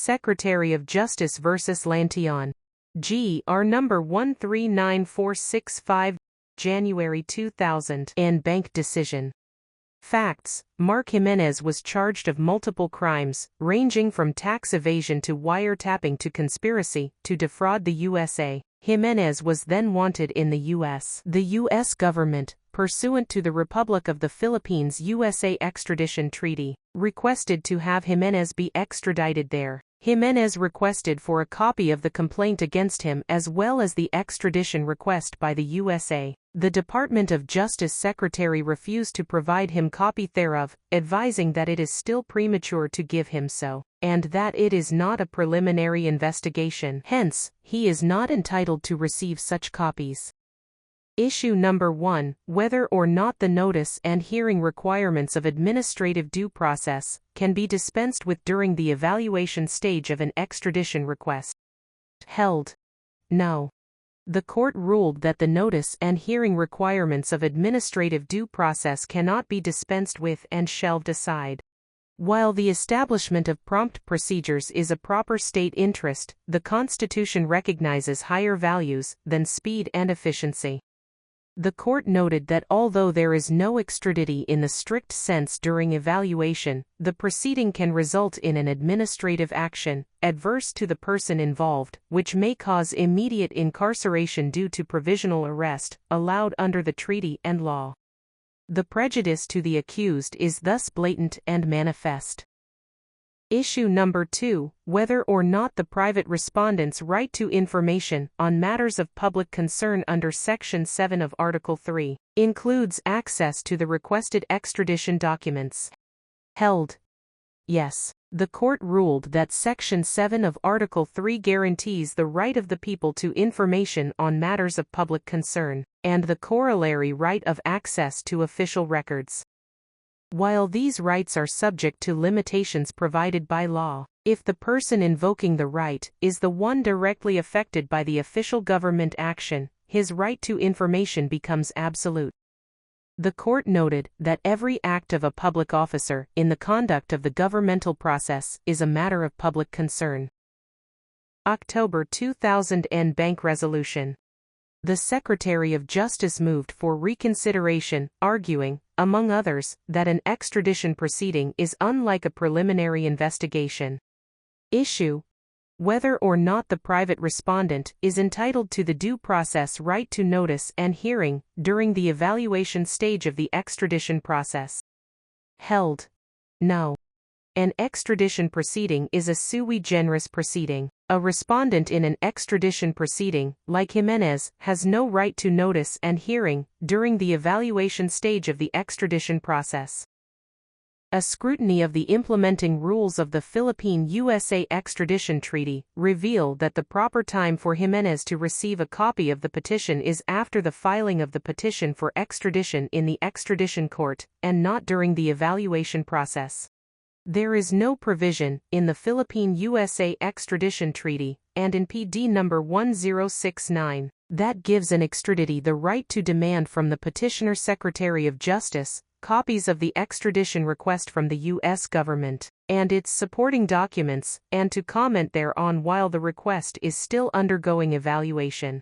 Secretary of Justice vs. Lantion. G.R. number 139465, January 2000. En banc decision. Facts: Mark Jimenez was charged of multiple crimes, ranging from tax evasion to wiretapping to conspiracy to defraud the USA. Jimenez was then wanted in the U.S. The U.S. government, pursuant to the Republic of the Philippines USA extradition treaty, requested to have Jimenez be extradited there. Jimenez requested for a copy of the complaint against him as well as the extradition request by the USA. The Department of Justice Secretary refused to provide him copy thereof, advising that it is still premature to give him so, and that it is not a preliminary investigation. Hence, he is not entitled to receive such copies. Issue number 1. Whether or not the notice and hearing requirements of administrative due process can be dispensed with during the evaluation stage of an extradition request. Held. No. The court ruled that the notice and hearing requirements of administrative due process cannot be dispensed with and shelved aside. While the establishment of prompt procedures is a proper state interest, the Constitution recognizes higher values than speed and efficiency. The court noted that although there is no extradition in the strict sense during evaluation, the proceeding can result in an administrative action, adverse to the person involved, which may cause immediate incarceration due to provisional arrest, allowed under the treaty and law. The prejudice to the accused is thus blatant and manifest. Issue number 2. Whether or not the private respondent's right to information on matters of public concern under Section 7 of Article 3 includes access to the requested extradition documents. Held. Yes. The court ruled that Section 7 of Article 3 guarantees the right of the people to information on matters of public concern, and the corollary right of access to official records. While these rights are subject to limitations provided by law, if the person invoking the right is the one directly affected by the official government action, his right to information becomes absolute. The court noted that every act of a public officer in the conduct of the governmental process is a matter of public concern. October 2000 En banc resolution. The Secretary of Justice moved for reconsideration, arguing, among others, that an extradition proceeding is unlike a preliminary investigation. Issue: whether or not the private respondent is entitled to the due process right to notice and hearing during the evaluation stage of the extradition process. Held. No. An extradition proceeding is a sui generis proceeding. A respondent in an extradition proceeding, like Jimenez, has no right to notice and hearing during the evaluation stage of the extradition process. A scrutiny of the implementing rules of the Philippine-USA extradition treaty reveal that the proper time for Jimenez to receive a copy of the petition is after the filing of the petition for extradition in the extradition court, and not during the evaluation process. There is no provision in the Philippine-USA extradition treaty, and in PD number 1069, that gives an extradite the right to demand from the petitioner Secretary of Justice copies of the extradition request from the U.S. government and its supporting documents, and to comment thereon while the request is still undergoing evaluation.